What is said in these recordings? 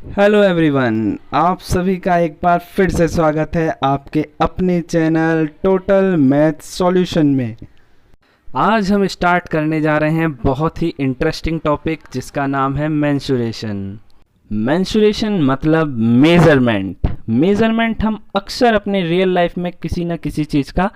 Hello everyone, आप सभी का एक बार फिर से स्वागत है आपके अपने चैनल टोटल मैथ सॉल्यूशन में। आज हम स्टार्ट करने जा रहे हैं बहुत ही इंटरेस्टिंग टॉपिक जिसका नाम है मेंसुरेशन। मेंसुरेशन मतलब मेज़रमेंट। मेज़रमेंट हम अक्सर अपने रियल लाइफ में किसी न किसी चीज़ का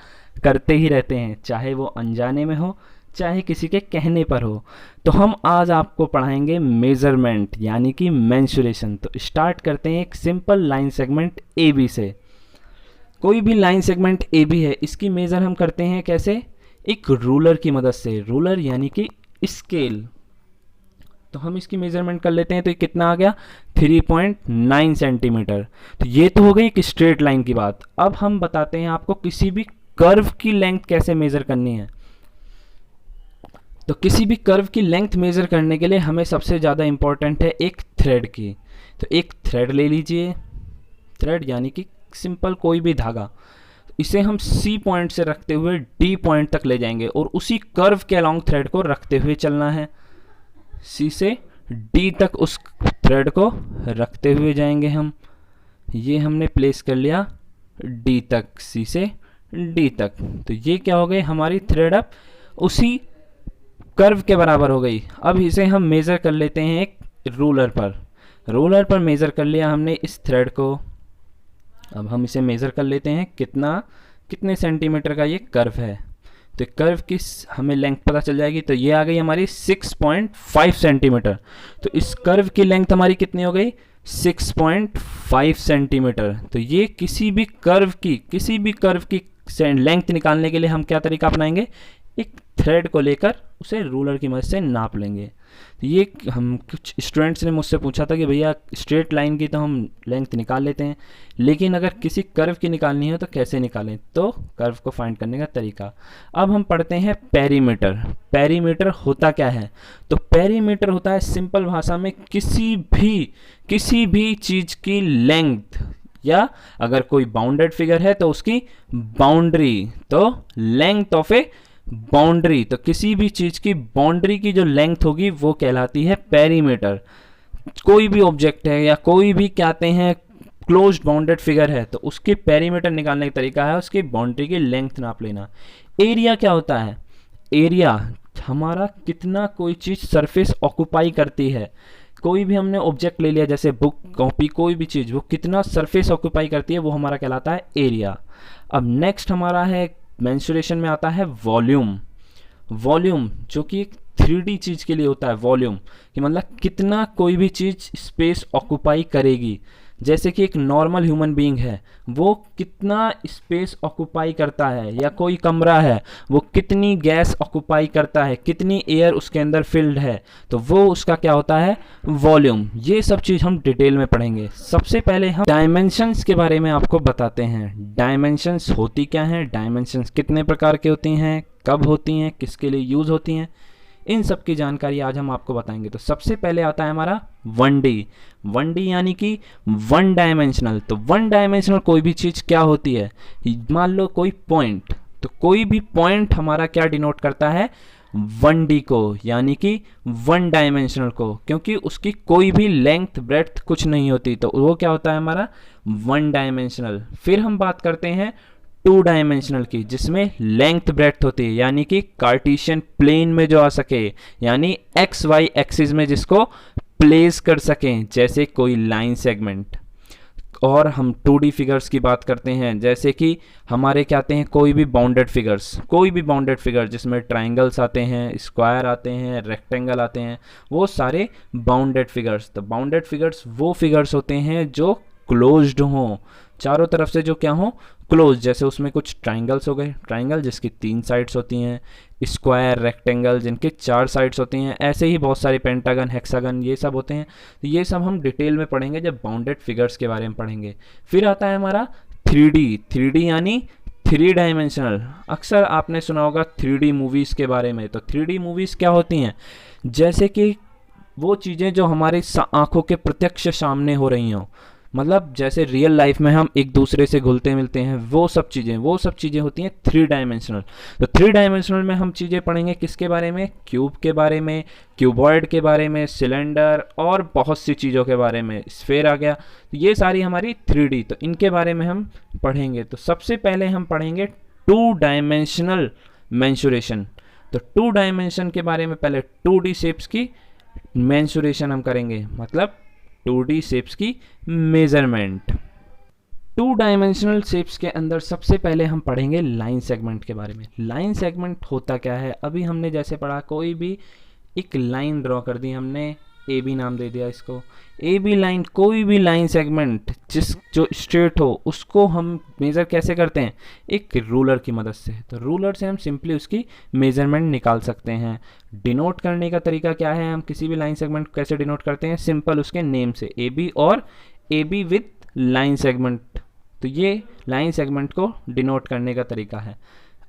करते ही रहते हैं, चाहे वो अनजाने में हो चाहे किसी के कहने पर हो। तो हम आज आपको पढ़ाएंगे मेज़रमेंट यानी कि मेंसुरेशन। तो स्टार्ट करते हैं एक simple line segment A B से। कोई भी लाइन सेगमेंट ए बी है, इसकी मेज़र हम करते हैं कैसे? एक रूलर की मदद से। रूलर यानी कि स्केल। तो हम इसकी मेज़रमेंट कर लेते हैं। तो ये कितना आ गया? 3.9 सेंटीमीटर। तो ये तो हो गई एक स्ट्रेट लाइन की बात। अब हम बताते हैं आपको किसी भी कर्व की लेंथ कैसे मेज़र करनी है। तो किसी भी कर्व की लेंथ मेज़र करने के लिए हमें सबसे ज़्यादा इम्पॉर्टेंट है एक थ्रेड की। तो एक थ्रेड ले लीजिए। थ्रेड यानी कि सिंपल कोई भी धागा। इसे हम सी पॉइंट से रखते हुए डी पॉइंट तक ले जाएंगे और उसी कर्व के अलोंग थ्रेड को रखते हुए चलना है। सी से डी तक उस थ्रेड को रखते हुए जाएंगे हम। ये हमने प्लेस कर लिया डी तक, सी से डी तक। तो ये क्या हो गई? हमारी थ्रेड अब उसी कर्व के बराबर हो गई। अब इसे हम मेज़र कर लेते हैं एक रूलर पर। रूलर पर मेज़र कर लिया हमने इस थ्रेड को। अब हम इसे मेज़र कर लेते हैं कितने सेंटीमीटर का ये कर्व है। तो कर्व की हमें लेंथ पता चल जाएगी। तो ये आ गई हमारी 6.5 सेंटीमीटर। तो इस कर्व की लेंथ हमारी कितनी हो गई? 6.5 सेंटीमीटर। तो ये किसी भी कर्व की लेंथ निकालने के लिए हम क्या तरीका अपनाएंगे? एक थ्रेड को लेकर उसे रूलर की मदद से नाप लेंगे। तो ये हम कुछ स्टूडेंट्स ने मुझसे पूछा था कि भैया स्ट्रेट लाइन की तो हम लेंथ निकाल लेते हैं, लेकिन अगर किसी कर्व की निकालनी है तो कैसे निकालें? तो कर्व को फाइंड करने का तरीका। अब हम पढ़ते हैं पेरीमीटर। पेरीमीटर होता क्या है? तो पेरीमीटर होता है सिंपल भाषा में किसी भी चीज़ की लेंथ, या अगर कोई बाउंडेड फिगर है तो उसकी बाउंड्री। तो लेंथ ऑफ ए बाउंड्री। तो किसी भी चीज की बाउंड्री की जो लेंथ होगी वो कहलाती है पेरीमीटर। कोई भी ऑब्जेक्ट है या कोई भी कहते हैं क्लोज्ड बाउंडेड फिगर है तो उसके पेरीमीटर निकालने का तरीका है उसकी बाउंड्री की लेंथ नाप लेना। एरिया क्या होता है? एरिया हमारा कितना कोई चीज सरफेस ऑक्यूपाई करती है। कोई भी हमने ऑब्जेक्ट ले लिया जैसे बुक, कॉपी, कोई भी चीज, वो कितना सरफेस ऑक्यूपाई करती है वो हमारा कहलाता है एरिया। अब नेक्स्ट हमारा है मेंसुरेशन में आता है वॉल्यूम। वॉल्यूम जो कि एक 3D चीज़ के लिए होता है। वॉल्यूम कि मतलब कितना कोई भी चीज़ स्पेस ऑक्यूपाई करेगी। जैसे कि एक नॉर्मल ह्यूमन बीइंग है, वो कितना स्पेस ऑक्यूपाई करता है, या कोई कमरा है वो कितनी गैस ऑक्यूपाई करता है, कितनी एयर उसके अंदर फिल्ड है, तो वो उसका क्या होता है? वॉल्यूम। ये सब चीज़ हम डिटेल में पढ़ेंगे। सबसे पहले हम डायमेंशंस के बारे में आपको बताते हैं। डायमेंशंस होती क्या हैं, डायमेंशंस कितने प्रकार के होती हैं, कब होती हैं, किसके लिए यूज़ होती हैं, इन सब की जानकारी आज हम आपको बताएंगे। तो सबसे पहले आता है हमारा 1D। 1D यानी कि वन डायमेंशनल। तो वन डायमेंशनल कोई भी चीज़ क्या होती है? मान लो कोई पॉइंट, तो कोई भी पॉइंट हमारा क्या डिनोट करता है? 1D को, यानी कि वन डायमेंशनल को, क्योंकि उसकी कोई भी लेंथ ब्रेड्थ कुछ नहीं होती, तो वो क्या होता है हमारा? One dimensional. फिर हम बात करते हैं 2 डायमेंशनल की, जिसमें लेंथ ब्रेड्थ होती है, यानी कि कार्टेशियन प्लेन में जो आ सके, यानी एक्स वाई एक्सिस में जिसको प्लेस कर सकें, जैसे कोई लाइन सेगमेंट। और हम 2D फिगर्स की बात करते हैं, जैसे कि हमारे क्या आते हैं? कोई भी बाउंडेड फिगर जिसमें ट्राइंगल्स आते हैं, स्क्वायर आते हैं, रेक्टेंगल आते हैं, वो सारे बाउंडेड फिगर्स। तो बाउंडेड फिगर्स वो फिगर्स होते हैं जो क्लोज्ड हों, चारों तरफ से जो क्या हो? क्लोज। जैसे उसमें कुछ ट्राइंगल्स हो गए, ट्राइंगल जिसकी 3 साइड्स होती हैं, स्क्वायर, रेक्टेंगल जिनके 4 साइड्स होती हैं, ऐसे ही बहुत सारे पेंटागन, हेक्सागन, ये सब होते हैं। तो ये सब हम डिटेल में पढ़ेंगे जब बाउंडेड फिगर्स के बारे में पढ़ेंगे। फिर आता है हमारा 3D। 3D यानी 3 डायमेंशनल। अक्सर आपने सुना होगा 3D मूवीज़ के बारे में। तो 3D मूवीज़ क्या होती हैं? जैसे कि वो चीज़ें जो हमारे आंखों के प्रत्यक्ष सामने हो रही हों, मतलब जैसे रियल लाइफ में हम एक दूसरे से घुलते मिलते हैं, वो सब चीज़ें होती हैं 3 डायमेंशनल। तो 3 डायमेंशनल में हम चीज़ें पढ़ेंगे किसके बारे में, क्यूब के बारे में, क्यूबॉइड के बारे में, सिलेंडर और बहुत सी चीज़ों के बारे में, स्फेयर आ गया। तो ये सारी हमारी 3D, तो इनके बारे में हम पढ़ेंगे। तो सबसे पहले हम पढ़ेंगे 2 डायमेंशनल मेंसुरेशन। तो 2 डायमेंशन के बारे में पहले 2D शेप्स की मेंसुरेशन हम करेंगे, मतलब 2D शेप्स की मेजरमेंट। 2 डायमेंशनल शेप्स के अंदर सबसे पहले हम पढ़ेंगे लाइन सेगमेंट के बारे में। लाइन सेगमेंट होता क्या है, अभी हमने जैसे पढ़ा, कोई भी एक लाइन ड्रॉ कर दी हमने, ए बी नाम दे दिया इसको, ए बी लाइन, कोई भी लाइन सेगमेंट जो स्ट्रेट हो उसको हम मेज़र कैसे करते हैं, एक रूलर की मदद से। तो रूलर से हम सिंपली उसकी मेज़रमेंट निकाल सकते हैं। डिनोट करने का तरीका क्या है, हम किसी भी लाइन सेगमेंट को कैसे डिनोट करते हैं, सिंपल उसके नेम से, ए बी और A B with line segment. तो ये लाइन सेगमेंट को डिनोट करने का तरीका है।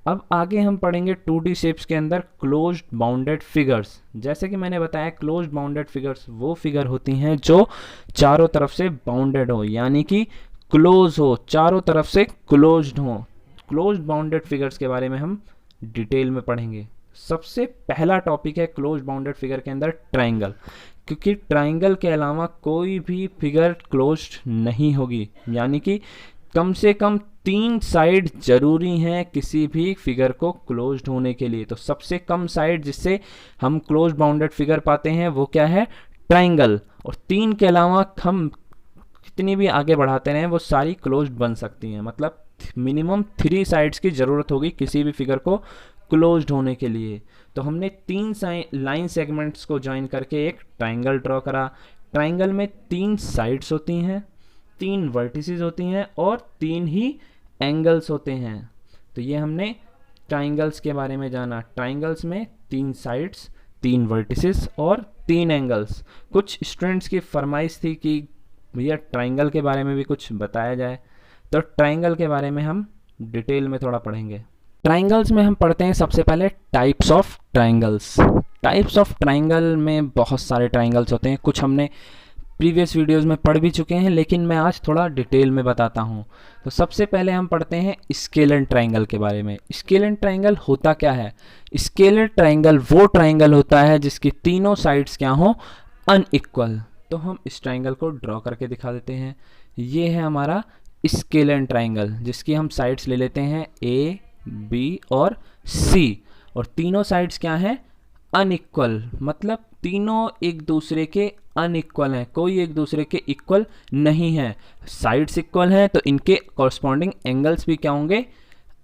अब आगे हम पढ़ेंगे 2D शेप्स के अंदर क्लोज्ड बाउंडेड फिगर्स। जैसे कि मैंने बताया, क्लोज्ड बाउंडेड फिगर्स वो फिगर होती हैं जो चारों तरफ से बाउंडेड हो, यानी कि क्लोज हो, चारों तरफ से क्लोज्ड हो। क्लोज्ड बाउंडेड फिगर्स के बारे में हम डिटेल में पढ़ेंगे। सबसे पहला टॉपिक है क्लोज्ड बाउंडेड फिगर के अंदर ट्राइंगल, क्योंकि ट्राइंगल के अलावा कोई भी फिगर क्लोज्ड नहीं होगी, यानी कि कम से कम 3 साइड जरूरी हैं किसी भी फिगर को क्लोज्ड होने के लिए। तो सबसे कम साइड जिससे हम क्लोज्ड बाउंडेड फिगर पाते हैं वो क्या है, ट्राइंगल। और 3 के अलावा हम कितनी भी आगे बढ़ाते रहें वो सारी क्लोज्ड बन सकती हैं, मतलब मिनिमम 3 साइड्स की ज़रूरत होगी किसी भी फिगर को क्लोज्ड होने के लिए। तो हमने 3 लाइन सेगमेंट्स को ज्वाइन करके एक ट्राइंगल ड्रॉ करा। ट्राइंगल में 3 साइड्स होती हैं, 3 वर्टिसेस होती हैं और 3 ही एंगल्स होते हैं। तो ये हमने ट्राइंगल्स के बारे में जाना। ट्राइंगल्स में 3 साइड्स, 3 वर्टिसेस और 3 एंगल्स। कुछ स्टूडेंट्स की फरमाइश थी कि भैया ट्राइंगल के बारे में भी कुछ बताया जाए, तो ट्राइंगल के बारे में हम डिटेल में थोड़ा पढ़ेंगे। ट्राइंगल्स में हम पढ़ते हैं सबसे पहले types of triangles. Types of triangle में बहुत सारे ट्राइंगल्स होते हैं, कुछ हमने प्रीवियस वीडियोस में पढ़ भी चुके हैं, लेकिन मैं आज थोड़ा डिटेल में बताता हूँ। तो सबसे पहले हम पढ़ते हैं स्केलर ट्राइंगल के बारे में। स्केलर ट्राइंगल होता क्या है, स्केलर ट्राइंगल वो ट्राइंगल होता है जिसकी तीनों साइड्स क्या हो, अनइक्वल। तो हम इस ट्राइंगल को ड्रॉ करके दिखा देते हैं। ये है हमारा स्केलर ट्राइंगल, जिसकी हम साइड्स ले लेते हैं ए, बी और सी, और तीनों साइड्स क्या हैं, अनइक्वल, मतलब तीनों एक दूसरे के अनइक्वल हैं, कोई एक दूसरे के इक्वल नहीं है। साइड्स इक्वल हैं तो इनके कॉरस्पॉन्डिंग एंगल्स भी क्या होंगे,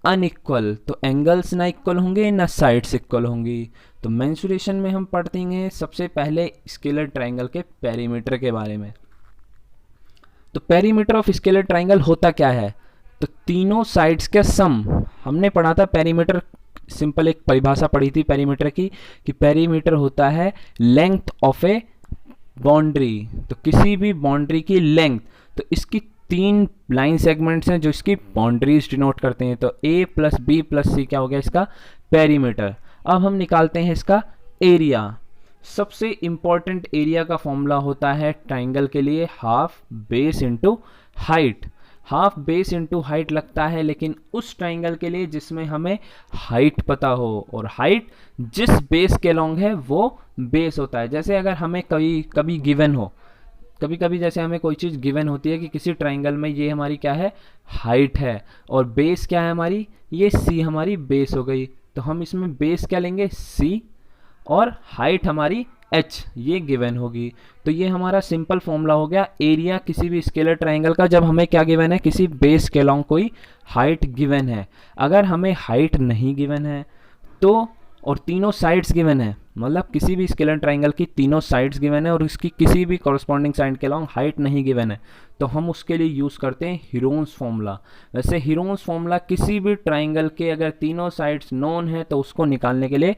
अनइक्वल। तो एंगल्स ना इक्वल होंगे ना साइड्स इक्वल होंगी। तो मेंसुरेशन में हम पढ़ते हैं सबसे पहले स्केलर ट्राइंगल के पेरीमीटर के बारे में। तो पेरीमीटर ऑफ स्केलर ट्राइंगल होता क्या है, तो तीनों साइड्स के सम। हमने पढ़ा था पेरीमीटर, सिंपल एक परिभाषा पढ़ी थी पेरीमीटर की, कि पेरीमीटर होता है लेंथ ऑफ ए बाउंड्री। तो किसी भी बाउंड्री की लेंथ, तो इसकी 3 लाइन सेगमेंट्स हैं जो इसकी बाउंड्रीज डिनोट करते हैं। तो a प्लस बी प्लस सी क्या हो गया इसका पेरीमीटर। अब हम निकालते हैं इसका एरिया। सबसे इंपॉर्टेंट एरिया का फॉर्मूला होता है ट्राइंगल के लिए half base into height. Half base into height लगता है लेकिन उस ट्राइंगल के लिए जिसमें हमें हाइट पता हो, और हाइट जिस बेस के लॉन्ग है वो बेस होता है। जैसे अगर हमें कभी गिवन हो, कभी कभी जैसे हमें कोई चीज़ गिवन होती है कि किसी ट्राइंगल में ये हमारी क्या है, हाइट है, और बेस क्या है हमारी, ये सी हमारी बेस हो गई। तो हम इसमें बेस क्या लेंगे, सी, और हाइट हमारी h, ये गिवन होगी। तो ये हमारा सिंपल फॉर्मूला हो गया एरिया किसी भी स्केलर ट्राइंगल का, जब हमें क्या गिवन है, किसी बेस के लॉन्ग कोई हाइट गिवन है। अगर हमें हाइट नहीं गिवन है तो, और तीनों साइड्स गिवन है, मतलब किसी भी स्केलर ट्राइंगल की तीनों साइड्स गिवन है और इसकी किसी भी कॉरस्पॉन्डिंग साइड के लॉन्ग हाइट नहीं गिवन है, तो हम उसके लिए यूज़ करते हैं हीरोन्स फॉर्मूला। वैसे हीरोन्स फॉर्मूला किसी भी ट्राइंगल के अगर तीनों साइड्स नोन है तो उसको निकालने के लिए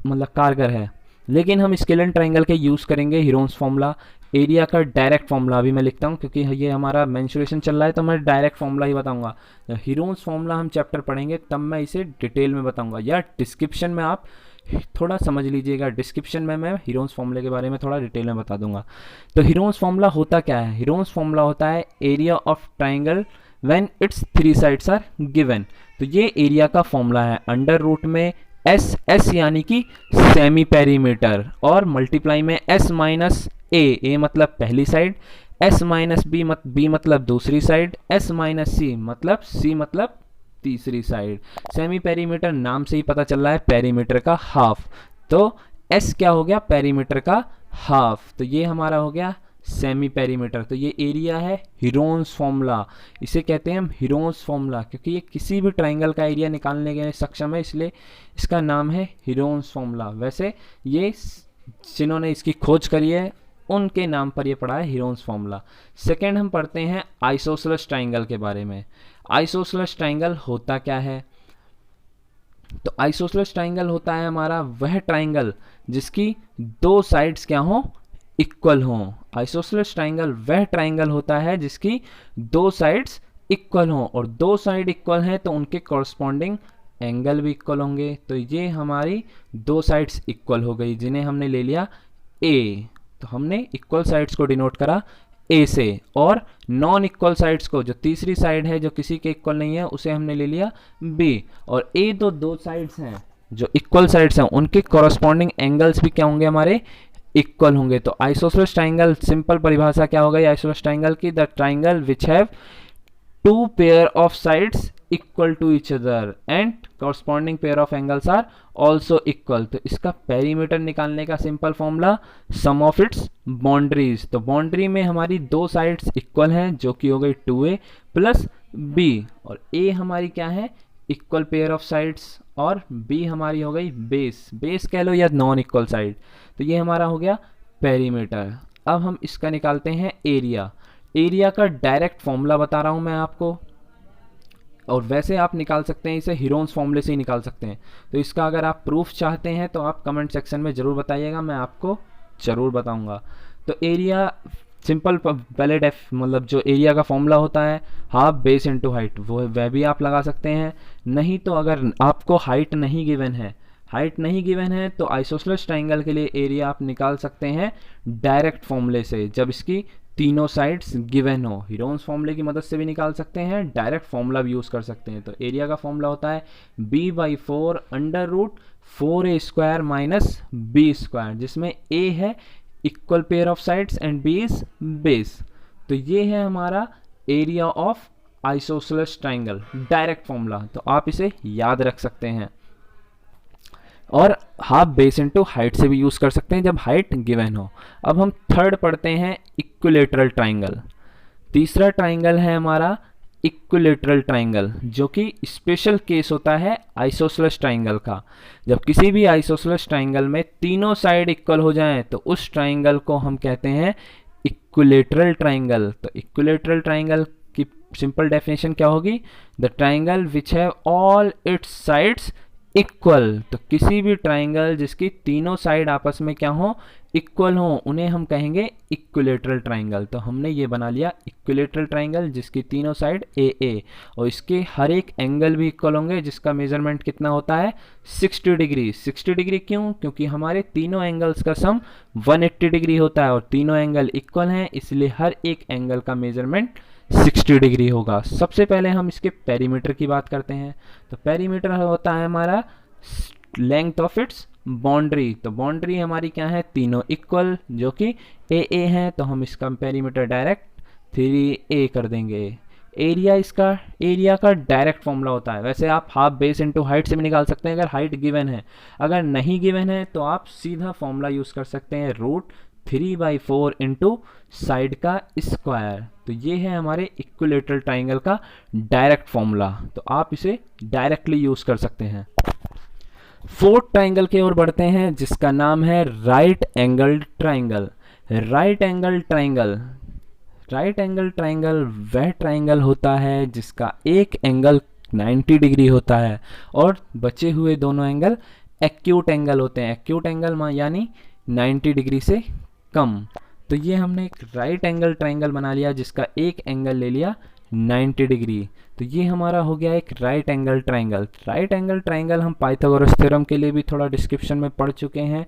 मतलब कारगर है, लेकिन हम स्केलर ट्राइंगल के यूज़ करेंगे हीरोन्स फॉर्मूला। एरिया का डायरेक्ट फॉर्मूला अभी मैं लिखता हूँ क्योंकि ये हमारा मेंसुरेशन चल रहा है, तो मैं डायरेक्ट फॉर्मूला ही बताऊंगा। हीरोन्स फॉर्मूला हम चैप्टर पढ़ेंगे तब मैं इसे डिटेल में बताऊंगा, या डिस्क्रिप्शन में आप थोड़ा समझ लीजिएगा, डिस्क्रिप्शन में मैं हीरोन्स फॉर्मूले के बारे में थोड़ा डिटेल में बता दूंगा। तो हीरोन्स फॉर्मूला होता क्या है? हीरोन्स फॉर्मूला होता है area of triangle when its three sides are given. तो ये एरिया का फॉर्मूला है, अंडर रूट में एस, एस यानी कि सेमी पेरीमीटर, और मल्टीप्लाई में एस माइनस ए मतलब पहली साइड, एस माइनस बी मतलब दूसरी साइड, एस माइनस सी मतलब तीसरी साइड। सेमी पेरीमीटर नाम से ही पता चल रहा है पेरीमीटर का हाफ, तो एस क्या हो गया? पेरीमीटर का हाफ। तो ये हमारा हो गया सेमी पेरीमीटर। तो ये एरिया है हीरोन्स फॉर्मूला, इसे कहते हैं हम हीरोन्स फॉर्मूला, क्योंकि ये किसी भी ट्राइंगल का एरिया निकालने के सक्षम है, इसलिए इसका नाम है हीरोन्स फॉर्मूला। वैसे ये जिन्होंने इसकी खोज करी है उनके नाम पर ये पड़ा है हीरोन्स फॉर्मूला। सेकेंड हम पढ़ते हैं आइसोसेलेस ट्राइंगल के बारे में। आइसोसेलेस ट्राइंगल होता क्या है? तो आइसोसेलेस ट्राइंगल होता है हमारा वह ट्राइंगल जिसकी दो साइड्स क्या हो? इक्वल हो। आइसोसेलेस ट्राइंगल वह ट्राइंगल होता है जिसकी दो साइड्स इक्वल हो, और दो साइड इक्वल हैं तो उनके कॉरस्पॉन्डिंग एंगल भी इक्वल होंगे। तो ये हमारी दो साइड्स इक्वल हो गई, जिन्हें हमने ले लिया ए। तो हमने इक्वल साइड्स को डिनोट करा ए से, और नॉन इक्वल साइड्स को, जो तीसरी साइड है जो किसी के इक्वल नहीं है, उसे हमने ले लिया बी। और ए दो साइड्स हैं जो इक्वल साइड्स हैं, उनके कॉरस्पॉन्डिंग एंगल्स भी क्या होंगे? हमारे इक्वल होंगे। तो आइसोसेलेस ट्राइंगल सिंपल परिभाषा क्या हो गई आइसोसेलेस ट्राइंगल की? The triangle which have two pair of sides equal to each other and corresponding pair of angles are also equal. तो इसका पेरीमीटर निकालने का simple formula sum of its boundaries. तो बाउंड्री में हमारी दो साइड्स इक्वल हैं, जो कि हो गई 2a प्लस बी, और a हमारी क्या है? इक्वल पेयर ऑफ साइड्स, और b हमारी हो गई बेस कह लो या नॉन इक्वल साइड। तो ये हमारा हो गया पेरीमीटर। अब हम इसका निकालते हैं एरिया। एरिया का डायरेक्ट फॉर्मूला बता रहा हूं मैं आपको, और वैसे आप निकाल सकते हैं इसे हीरोन्स फॉर्मूले से ही निकाल सकते हैं। तो इसका अगर आप प्रूफ चाहते हैं तो आप कमेंट सेक्शन में ज़रूर बताइएगा, मैं आपको ज़रूर बताऊंगा। तो एरिया सिंपल पहले मतलब जो एरिया का फॉर्मूला होता है हाफ बेस इनटू हाइट, वह भी आप लगा सकते हैं। नहीं तो अगर आपको हाइट नहीं गिवन है तो आइसोसेलेस ट्राइंगल के लिए एरिया आप निकाल सकते हैं डायरेक्ट फॉर्मूले से, जब इसकी तीनों साइड्स गिवन हो। हीरोन्स फॉर्मूले की मदद से भी निकाल सकते हैं, डायरेक्ट फॉर्मूला भी यूज़ कर सकते हैं। तो एरिया का फॉर्मूला होता है b/4 under root 4a² minus b², जिसमें a है equal pair of sides and b is base. तो ये है हमारा area of isosceles triangle, direct formula. तो आप इसे याद रख सकते हैं, और हाफ बेस इनटू हाइट से भी यूज कर सकते हैं जब हाइट गिवन हो। अब हम थर्ड पढ़ते हैं इक्विलेटरल ट्राइंगल। तीसरा ट्राइंगल है हमारा इक्विलेटरल ट्राइंगल, जो कि स्पेशल केस होता है आइसोसेलेस ट्राइंगल का। जब किसी भी आइसोसेलेस ट्राइंगल में तीनों साइड इक्वल हो जाएं तो उस ट्राइंगल को हम कहते हैं इक्विलेटरल ट्राइंगल। तो इक्विलेटरल ट्राइंगल की सिंपल डेफिनेशन क्या होगी? The triangle which have all it's sides equal. तो किसी भी ट्राइंगल जिसकी तीनों साइड आपस में क्या हो? इक्वल हो, उन्हें हम कहेंगे इक्विलेटरल ट्राइंगल। तो हमने ये बना लिया इक्विलेटरल ट्राइंगल जिसकी तीनों साइड ए, और इसके हर एक एंगल भी इक्वल होंगे, जिसका मेजरमेंट कितना होता है? 60 डिग्री। 60 डिग्री क्यों? क्योंकि हमारे तीनों एंगल्स का सम 180 डिग्री होता है, और तीनों एंगल इक्वल हैं, इसलिए हर एक एंगल का मेजरमेंट 60 डिग्री होगा। सबसे पहले हम इसके पेरीमीटर की बात करते हैं। तो पेरीमीटर होता है हमारा लेंथ ऑफ इट्स बाउंड्री। तो बाउंड्री हमारी क्या है? तीनों इक्वल, जो कि ए है, तो हम इसका पेरीमीटर डायरेक्ट 3a कर देंगे। एरिया का डायरेक्ट फॉर्मूला होता है, वैसे आप हाफ बेस इनटू हाइट से भी निकाल सकते हैं अगर हाइट गिवन है। अगर नहीं गिवन है तो आप सीधा फॉर्मूला यूज कर सकते हैं रूट 3/4 इंटू साइड का स्क्वायर। तो ये है हमारे इक्विलेटरल ट्राइंगल का डायरेक्ट फॉर्मूला, तो आप इसे डायरेक्टली यूज कर सकते हैं। फोर्थ ट्राइंगल की ओर बढ़ते हैं, जिसका नाम है right angled triangle. Right angle triangle वह ट्राइंगल होता है जिसका एक एंगल 90 डिग्री होता है और बचे हुए दोनों एंगल एक्यूट एंगल होते हैं। एक्यूट एंगल यानी 90 डिग्री से कम। तो ये हमने एक राइट एंगल ट्राइंगल बना लिया जिसका एक एंगल ले लिया 90 डिग्री। तो ये हमारा हो गया एक right angle triangle. Right angle triangle हम पाइथागोरस थ्योरम के लिए भी थोड़ा डिस्क्रिप्शन में पढ़ चुके हैं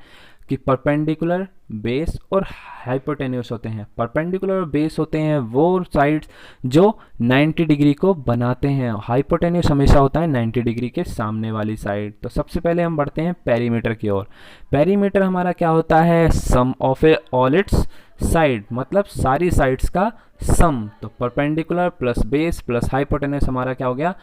कि परपेंडिकुलर, बेस और हाइपोटेन्यूस होते हैं। परपेंडिकुलर और बेस होते हैं वो साइड्स जो 90 डिग्री को बनाते हैं। हाइपोटेन्यूस हमेशा होता है 90 डिग्री के सामने वाली साइड। तो सबसे पहले हम बढ़ते हैं पेरीमीटर की ओर। पेरीमीटर हमारा क्या होता है? Sum of a all its side, मतलब सारी साइड्स का सम। तो perpendicular plus base plus hypotenuse हमारा क्या हो गया?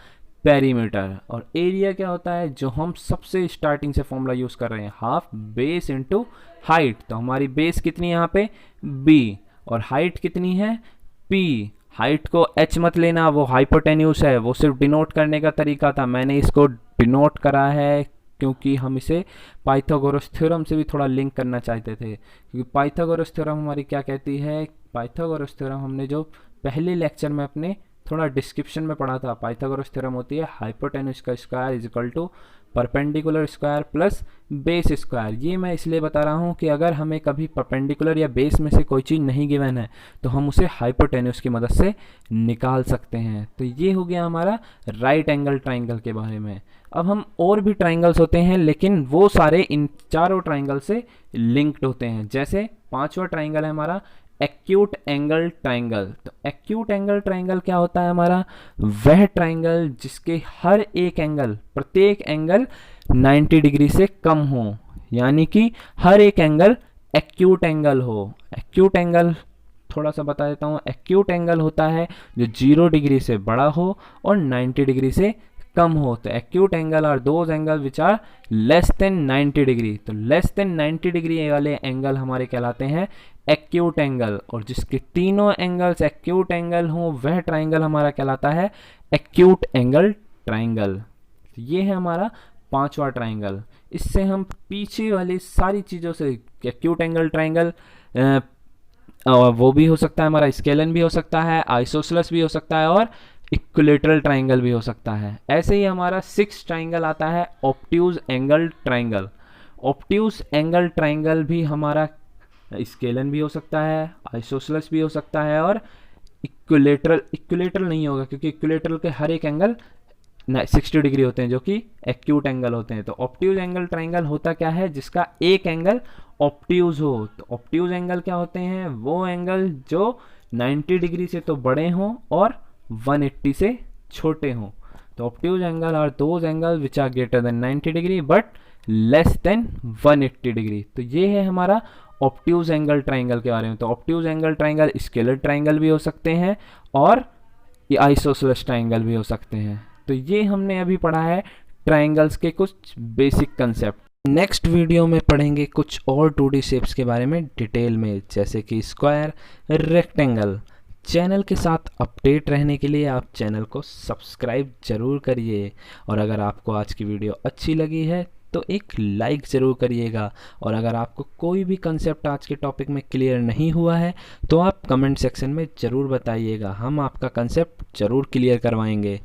पेरीमीटर। और एरिया क्या होता है? जो हम सबसे स्टार्टिंग से फॉर्मूला यूज कर रहे हैं, हाफ बेस इंटू हाइट। तो हमारी बेस कितनी है यहाँ पे? बी। और हाइट कितनी है? पी। हाइट को एच मत लेना, वो हाइपोटेन्यूस है, वो सिर्फ डिनोट करने का तरीका था। मैंने इसको डिनोट करा है क्योंकि हम इसे पाइथागोरस थ्योरम से भी थोड़ा लिंक करना चाहते थे। क्योंकि पाइथागोरस थ्योरम हमारी क्या कहती है? पाइथागोरस थ्योरम हमने जो पहले लेक्चर में अपने थोड़ा डिस्क्रिप्शन में पढ़ा था, पाइथागोरस थ्योरम होती है हाइपोटेन्यूस का square is equal to perpendicular square plus base square. ये मैं इसलिए बता रहा हूँ कि अगर हमें कभी परपेंडिकुलर या बेस में से कोई चीज़ नहीं गिवन है तो हम उसे हाइपोटेन्यूस की मदद से निकाल सकते हैं। तो ये हो गया हमारा राइट एंगल ट्राइंगल के बारे में। अब हम और भी ट्राइंगल्स होते हैं लेकिन वो सारे इन चारों ट्राइंगल से लिंक्ड होते हैं। जैसे पांचवा ट्राइंगल है हमारा एक्यूट एंगल ट्राइंगल। तो एक्यूट एंगल ट्राइंगल क्या होता है हमारा? वह ट्राइंगल जिसके हर एक एंगल, प्रत्येक एंगल 90 डिग्री से कम हो, यानी कि हर एक एंगल एक्यूट एंगल हो। एक्यूट एंगल थोड़ा सा बता देता हूँ। एक्यूट एंगल होता है जो 0 डिग्री से बड़ा हो और 90 डिग्री से कम हो। तो acute angle are those angle which are less than 90 degree. तो लेस देन 90 डिग्री वाले एंगल हमारे कहलाते हैं एक्यूट एंगल। और जिसके तीनों एंगल्स एक्यूट एंगल हों वह ट्राइंगल हमारा कहलाता है एक्यूट एंगल ट्राइंगल। ये है हमारा पांचवा ट्राइंगल। इससे हम पीछे वाली सारी चीज़ों से, एक्यूट एंगल ट्राइंगल वो भी हो सकता है हमारा, स्केलन भी हो सकता है, आइसोसेलेस भी हो सकता है और इक्विलेटरल ट्राइंगल भी हो सकता है। ऐसे ही हमारा 6 ट्राइंगल आता है obtuse angle triangle. Obtuse angle triangle भी हमारा स्केलन भी हो सकता है, आइसोसेलेस भी हो सकता है और इक्विलेटरल नहीं होगा क्योंकि इक्विलेटरल के हर एक एंगल 60 डिग्री होते हैं जो कि एक्यूट एंगल होते हैं। तो ऑब्ट्यूज एंगल ट्राइंगल होता क्या है? जिसका एक एंगल ऑब्ट्यूज हो। तो ऑब्ट्यूज एंगल क्या होते हैं? वो एंगल जो 90 डिग्री से तो बड़े हों और 180 से छोटे हों। तो obtuse angle are those angle which are greater than 90 degree but less than 180 degree. तो ये है हमारा ऑब्ट्यूज एंगल ट्राइंगल के बारे में। तो obtuse angle triangle scalar triangle भी हो सकते हैं और ये आइसोसेलेस ट्राइंगल भी हो सकते हैं। तो ये हमने अभी पढ़ा है ट्राइंगल्स के कुछ बेसिक कंसेप्ट। नेक्स्ट वीडियो में पढ़ेंगे कुछ और 2D शेप्स के बारे में डिटेल में, जैसे कि स्क्वायर, रेक्टेंगल। चैनल के साथ अपडेट रहने के लिए आप चैनल को सब्सक्राइब जरूर करिए और अगर आपको आज की वीडियो अच्छी लगी है तो एक लाइक ज़रूर करिएगा। और अगर आपको कोई भी कंसेप्ट आज के टॉपिक में क्लियर नहीं हुआ है तो आप कमेंट सेक्शन में ज़रूर बताइएगा, हम आपका कंसेप्ट ज़रूर क्लियर करवाएंगे।